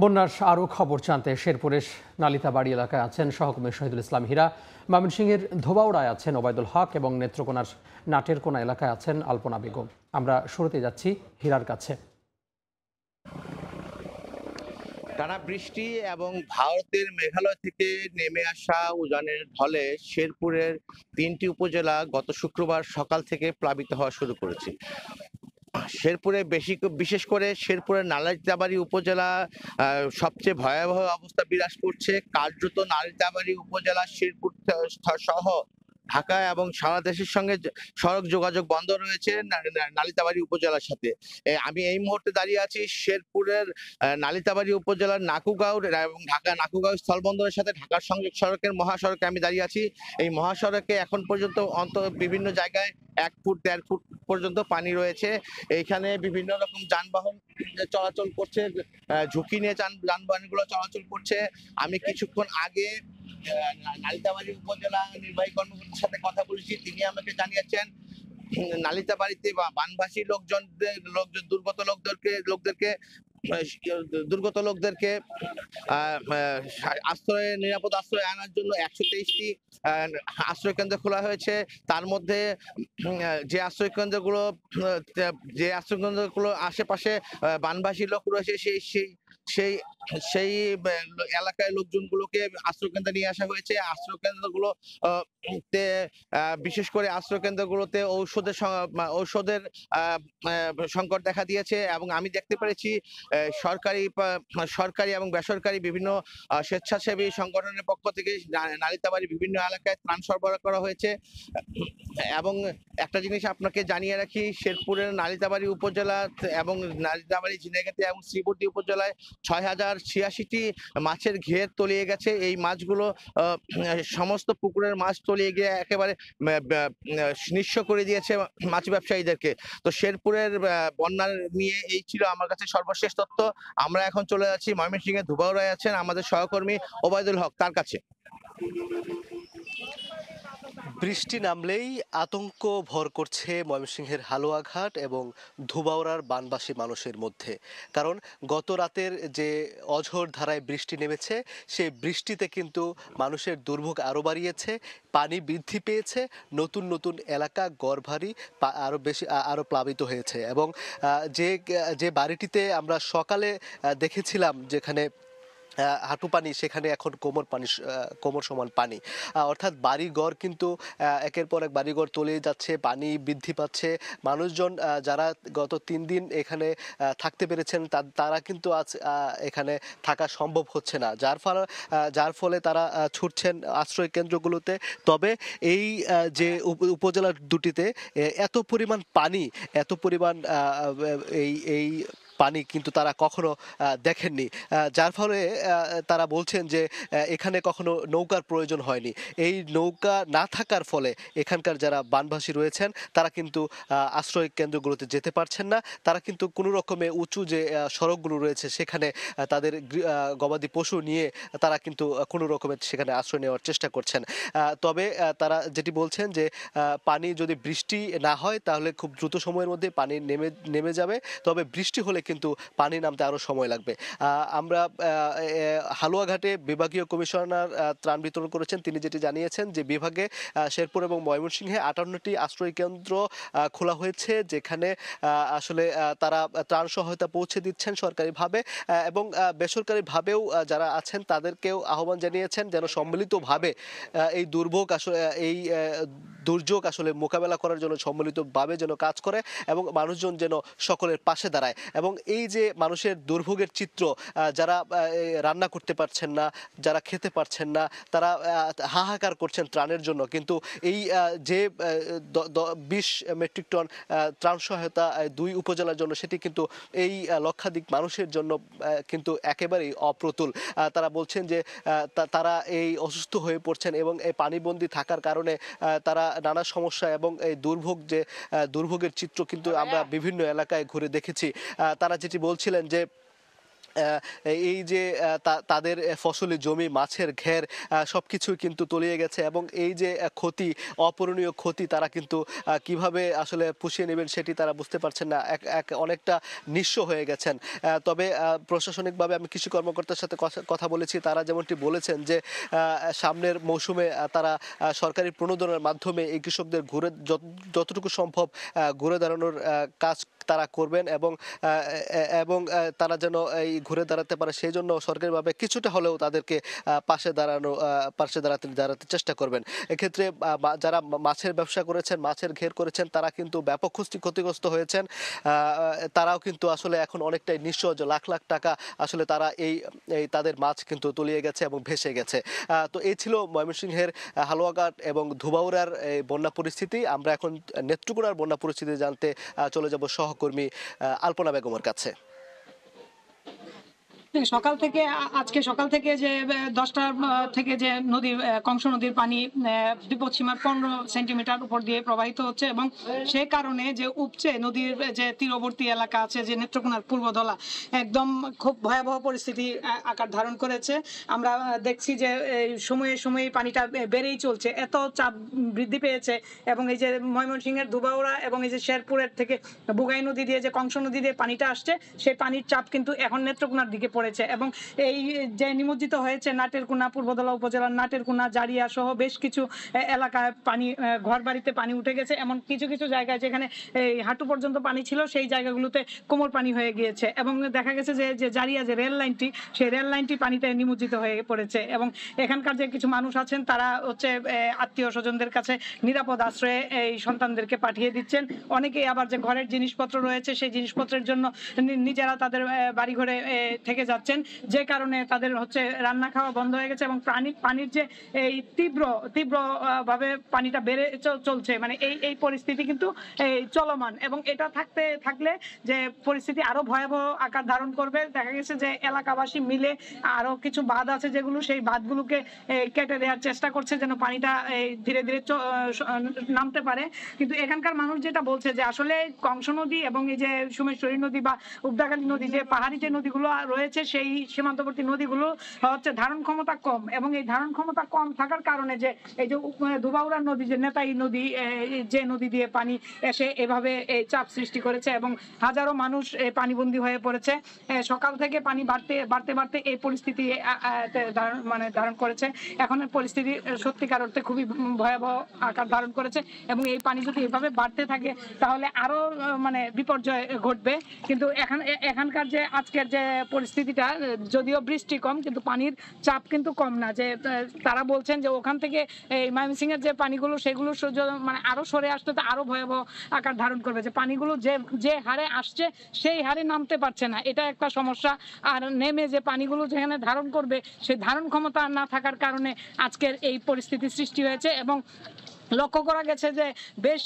বন্যার আরও খবর জানতে শেরপুরের নালিতাবাড়ি এলাকায় আছেন সহকর্মী শহীদুল ইসলাম হীরা, ময়মনসিংহের ধোবাউড়ায় আছেন ওবায়দুল হক এবং নেত্রকোনার নাটেরকোনা এলাকায় আছেন আলপনা বেগম। আমরা শুরুতে যাচ্ছি হীরার কাছে। টানা বৃষ্টি এবং ভারতের মেঘালয় থেকে নেমে আসা উজানের ঢলে শেরপুরের 3টি উপজেলা গত শুক্রবার সকাল থেকে প্লাবিত হওয়া শুরু করেছে। শেরপুরে বিশেষ করে শেরপুরের নালিতাবাড়ী উপজেলা সবচেয়ে ভয়াবহ অবস্থা বিরাজ করছে। কার্যত নালিতাবাড়ী উপজেলা শেরপুর সহ ঢাকা এবং সারা দেশের সঙ্গে সড়ক যোগাযোগ বন্ধ রয়েছে নালিতাবাড়ী উপজেলার সাথে। আমি এই মুহূর্তে দাঁড়িয়ে আছি শেরপুরের নালিতাবাড়ী উপজেলার নাকুগাঁও এবং ঢাকা নাকুগাঁও স্থলবন্দরের সাথে ঢাকার সংযোগ সড়কের মহাসড়কে আমি দাঁড়িয়ে আছি। এই মহাসড়কে এখন পর্যন্ত বিভিন্ন জায়গায় 1 ফুট 1.5 ফুট পর্যন্ত পানি রয়েছে। এইখানে বিভিন্ন রকম যানবাহন চলাচল করছে, ঝুঁকি নিয়ে যানবাহনগুলো চলাচল করছে। আমি কিছুক্ষণ আগে নালিতাবাড়ী উপজেলা নির্বাহী কর্মকর্তার সাথে কথা বলেছি। তিনি আমাকে জানিয়েছেন নালিতাবাড়িতে বা বানবাসী দুর্গত লোকদেরকে নিরাপদ আশ্রয় আনার জন্য 123টি আশ্রয় কেন্দ্র খোলা হয়েছে। তার মধ্যে যে আশ্রয় কেন্দ্রগুলো আশেপাশে বানবাসী লোক রয়েছে সেই সেই এলাকায় লোকজনগুলোকে আশ্রয় কেন্দ্রে নিয়ে আসা হয়েছে। আশ্রয় কেন্দ্রগুলো বিশেষ করে আশ্রয় কেন্দ্রগুলোতে ঔষধের সংকট দেখা দিয়েছে এবং আমি দেখতে পেরেছি সরকারি এবং বেসরকারি বিভিন্ন স্বেচ্ছাসেবী সংগঠনের পক্ষ থেকে নালিতাবাড়ি বিভিন্ন এলাকায় ত্রাণ সরবরাহ করা হয়েছে। এবং একটা জিনিস আপনাকে জানিয়ে রাখি, শেরপুরের নালিতাবাড়ী উপজেলা এবং নালিতাবাড়ী, ঝিনাইগাতি এবং শ্রীবর্দী উপজেলায় 6086টি মাছের ঘের তলিয়ে গেছে। এই মাছগুলো সমস্ত পুকুরের মাছ তলিয়ে গিয়ে একেবারে নিঃস্ব করে দিয়েছে মাছ ব্যবসায়ীদেরকে। তো শেরপুরের বন্যা নিয়ে এই ছিল আমার কাছে সর্বশেষ তথ্য। আমরা এখন চলে যাচ্ছি ময়মনসিংহের ধোবাউড়ায় আছেন আমাদের সহকর্মী ওবায়দুল হক, তার কাছে। বৃষ্টি নামলেই আতঙ্ক ভর করছে ময়মনসিংহের হালুয়াঘাট এবং ধোবাউড়ার বানবাসী মানুষের মধ্যে। কারণ গত রাতের যে অঝোর ধারায় বৃষ্টি নেমেছে, সেই বৃষ্টিতে কিন্তু মানুষের দুর্ভোগ আরও বাড়িয়েছে। পানি বৃদ্ধি পেয়েছে, নতুন নতুন এলাকা গড়ভারি আরও প্লাবিত হয়েছে। এবং যে বাড়িটিতে আমরা সকালে দেখেছিলাম যেখানে হাঁটু পানি, সেখানে এখন কোমর সমান পানি। অর্থাৎ বাড়িঘর কিন্তু একের পর এক বাড়িঘর তলিয়ে যাচ্ছে, পানি বৃদ্ধি পাচ্ছে। মানুষজন যারা গত 3 দিন এখানে থাকতে পেরেছেন তারা কিন্তু আজ এখানে থাকা সম্ভব হচ্ছে না, যার ফলে তারা ছুটছেন আশ্রয় কেন্দ্রগুলোতে। তবে এই যে উপজেলা দুটিতে এত পরিমাণ পানি, এত পরিমাণ এই পানি কিন্তু তারা কখনো দেখেননি, যার ফলে তারা বলছেন যে এখানে কখনো নৌকার প্রয়োজন হয়নি। এই নৌকা না থাকার ফলে এখানকার যারা বানভাসী রয়েছেন তারা কিন্তু আশ্রয় কেন্দ্রগুলোতে যেতে পারছেন না। তারা কিন্তু কোনো রকমে উঁচু যে সড়কগুলো রয়েছে সেখানে তাদের গবাদি পশু নিয়ে তারা কিন্তু কোনো রকমের সেখানে আশ্রয় নেওয়ার চেষ্টা করছেন। তবে তারা যেটি বলছেন যে পানি যদি বৃষ্টি না হয় তাহলে খুব দ্রুত সময়ের মধ্যে পানি নেমে যাবে, তবে বৃষ্টি হলে কিন্তু পানি নামতে আরও সময় লাগবে। আমরা হালুয়াঘাটে বিভাগীয় কমিশনার ত্রাণ বিতরণ করেছেন। তিনি যেটি জানিয়েছেন যে বিভাগে শেরপুর এবং ময়মনসিংহে 58টি আশ্রয় কেন্দ্র খোলা হয়েছে, যেখানে আসলে তারা ত্রাণ সহায়তা পৌঁছে দিচ্ছেন সরকারিভাবে এবং বেসরকারিভাবেও যারা আছেন তাদেরকেও আহ্বান জানিয়েছেন যেন সম্মিলিতভাবে এই দুর্যোগ আসলে মোকাবেলা করার জন্য সম্মিলিতভাবে যেন কাজ করে এবং মানুষজন যেন সকলের পাশে দাঁড়ায়। এবং এই যে মানুষের দুর্ভোগের চিত্র, যারা রান্না করতে পারছেন না, যারা খেতে পারছেন না, তারা হাহাকার করছেন ত্রাণের জন্য। কিন্তু এই যে 20 মেট্রিক টন ত্রাণ সহায়তা 2 উপজেলার জন্য, সেটি কিন্তু এই লক্ষাধিক মানুষের জন্য কিন্তু একেবারেই অপ্রতুল। তারা বলছেন যে তারা এই অসুস্থ হয়ে পড়ছেন এবং এই পানিবন্দী থাকার কারণে তারা নানা সমস্যা এবং এই দুর্ভোগের চিত্র কিন্তু আমরা বিভিন্ন এলাকায় ঘুরে দেখেছি। তারা যেটি বলছিলেন যে এই যে তাদের ফসলি জমি, মাছের ঘের সবকিছুই কিন্তু তলিয়ে গেছে এবং এই যে ক্ষতি, অপূরণীয় ক্ষতি তারা কিন্তু কিভাবে আসলে পুষিয়ে নেবেন সেটি তারা বুঝতে পারছেন না, অনেকটা নিঃস্ব হয়ে গেছেন। তবে প্রশাসনিকভাবে আমি কৃষি কর্মকর্তার সাথে কথা বলেছি, তারা যেমনটি বলেছেন যে সামনের মৌসুমে তারা সরকারি প্রণোদনার মাধ্যমে এই কৃষকদের ঘুরে যতটুকু সম্ভব ঘুরে দাঁড়ানোর কাজ তারা করবেন এবং তারা যেন এই ঘুরে দাঁড়াতে পারে সেই জন্য সরকারিভাবে কিছুটা হলেও তাদেরকে পাশে দাঁড়াতে চেষ্টা করবেন। এক্ষেত্রে যারা মাছের ব্যবসা করেছেন, মাছের ঘের করেছেন, তারা কিন্তু ব্যাপক ক্ষতিগ্রস্ত হয়েছেন। তারাও কিন্তু আসলে এখন অনেকটাই নিঃস্ব, লাখ লাখ টাকা আসলে তারা এই তাদের মাছ কিন্তু তলিয়ে গেছে এবং ভেসে গেছে। তো এই ছিল ময়মনসিংহের হালুয়াঘাট এবং ধুবাউড়ার বন্যা পরিস্থিতি। আমরা এখন নেত্রকোনার বন্যা পরিস্থিতি জানতে চলে যাব সহকর্মী আলপনা বেগমের কাছে। আজকে সকাল থেকে যে 10টা থেকে যে নদীর কংস নদীর পানি বিপদসীমার 15 সেন্টিমিটার উপর দিয়ে প্রবাহিত হচ্ছে এবং সে কারণে যে উপচে নদীর যে তীরবর্তী এলাকা আছে, যে নেত্রকোনার পূর্বধলা, একদম খুব ভয়াবহ পরিস্থিতি আকার ধারণ করেছে। আমরা দেখছি যে সময়ে সময়ে পানিটা বেড়েই চলছে, এত চাপ বৃদ্ধি পেয়েছে এবং এই যে ময়মনসিংহের ধুবাউড়া এবং এই যে শেরপুরের থেকে বুগাই নদী দিয়ে যে কংস নদী দিয়ে পানিটা আসছে, সেই পানির চাপ কিন্তু এখন নেত্রকোনার দিকে পড়েছে এবং এই যে নিমজ্জিত হয়েছে নাটেরকোনা, পূর্বধলা উপজেলার নাটেরকোনা, জারিয়া সহ বেশ কিছু এলাকায় পানি, ঘর বাড়িতে পানি উঠে গেছে। এমন কিছু কিছু জায়গায় যেখানে এই হাঁটু পর্যন্ত পানি ছিল সেই জায়গাগুলোতে কোমর পানি হয়ে গিয়েছে এবং দেখা গেছে যে জারিয়া যে রেল লাইনটি, সেই রেল লাইনটি পানিতে নিমজ্জিত হয়ে পড়েছে এবং এখানকার যে কিছু মানুষ আছেন তারা হচ্ছে আত্মীয় স্বজনদের কাছে নিরাপদ আশ্রয়ে এই সন্তানদেরকে পাঠিয়ে দিচ্ছেন। অনেকেই আবার যে ঘরের জিনিসপত্র রয়েছে সেই জিনিসপত্রের জন্য নিজেরা তাদের বাড়ি ঘরে থেকে যাচ্ছেন, যে কারণে তাদের হচ্ছে রান্না খাওয়া বন্ধ হয়ে গেছে এবং পানির যে এই তীব্র ভাবে পানিটা বেড়ে চলছে, মানে এই পরিস্থিতি কিন্তু চলমান এবং এটা থাকলে যে পরিস্থিতি আরো ভয়াবহ আকার ধারণ করবে। দেখা গেছে যে এলাকাবাসী মিলে আরো কিছু বাঁধ আছে যেগুলো, সেই বাঁধগুলোকে কেটে দেওয়ার চেষ্টা করছে যেন পানিটা ধীরে ধীরে নামতে পারে। কিন্তু এখানকার মানুষ যেটা বলছে যে আসলে কংস নদী এবং এই যে সোমেশ্বরী নদী বা উবদাখালী নদী, যে পাহাড়ি যে নদীগুলো রয়েছে সেই সীমান্তবর্তী নদীগুলো হচ্ছে ধারণ ক্ষমতা কম এবং এই ধারণ ক্ষমতা কম থাকার কারণে যে এই যে ধুবাউড়া নদী, যে নেতাই নদী, যে নদী দিয়ে পানি এসে এভাবে এই চাপ সৃষ্টি করেছে এবং হাজারো মানুষ পানিবন্দী হয়ে পড়েছে। সকাল থেকে পানি বাড়তে এই পরিস্থিতি ধারণ করেছে। এখন পরিস্থিতি সত্যিকার অর্থে খুবই ভয়াবহ আকার ধারণ করেছে এবং এই পানি যদি এভাবে বাড়তে থাকে তাহলে আরো বিপর্যয় ঘটবে। কিন্তু এখানকার যে আজকের যে পরিস্থিতিটা, যদিও বৃষ্টি কম কিন্তু পানির চাপ কিন্তু কম না। যে তারা বলছেন যে ওখান থেকে এই ময়মনসিংহের যে পানিগুলো সেগুলো আরো সরে আসতে তো আরো ভয়াবহ আকার ধারণ করবে, যে পানিগুলো যে হারে আসছে সেই হারে নামতে পারছে না, এটা একটা সমস্যা। আর নেমে যে পানিগুলো যেখানে ধারণ করবে সেই ধারণ ক্ষমতা না থাকার কারণে আজকের এই পরিস্থিতি সৃষ্টি হয়েছে এবং লক্ষ্য করা গেছে যে বেশ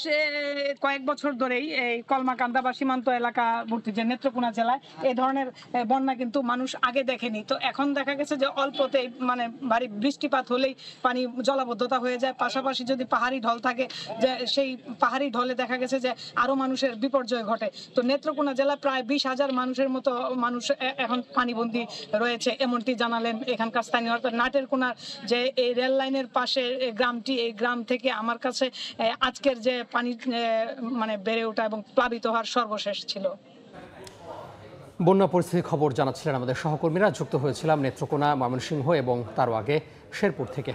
কয়েক বছর ধরেই এই কলমাকান্দা বা সীমান্ত এলাকাবর্তী যে নেত্রকোনা জেলায় এই ধরনের বন্যা কিন্তু মানুষ আগে দেখেনি। তো এখন দেখা গেছে যে অল্পতেই ভারী বৃষ্টিপাত হলেই পানি জলাবদ্ধতা হয়ে যায়। পাশাপাশি যদি পাহাড়ি ঢল থাকে, যে সেই পাহাড়ি ঢলে দেখা গেছে যে আরো মানুষের বিপর্যয় ঘটে। তো নেত্রকোনা জেলায় প্রায় 20,000 মানুষের মতো মানুষ এখন পানিবন্দী রয়েছে, এমনটি জানালেন এখানকার স্থানীয়। নাটেরকোনার যে এই রেল লাইনের পাশে গ্রামটি, এই গ্রাম থেকে আমার কাছে আজকের যে পানি বেড়ে ওঠা এবং প্লাবিত হওয়ার সর্বশেষ ছিল। বন্যা পরিস্থিতির খবর জানাচ্ছিলেন আমাদের সহকর্মীরা। যুক্ত হয়েছিলাম নেত্রকোনা, ময়মনসিংহ এবং তারও আগে শেরপুর থেকে।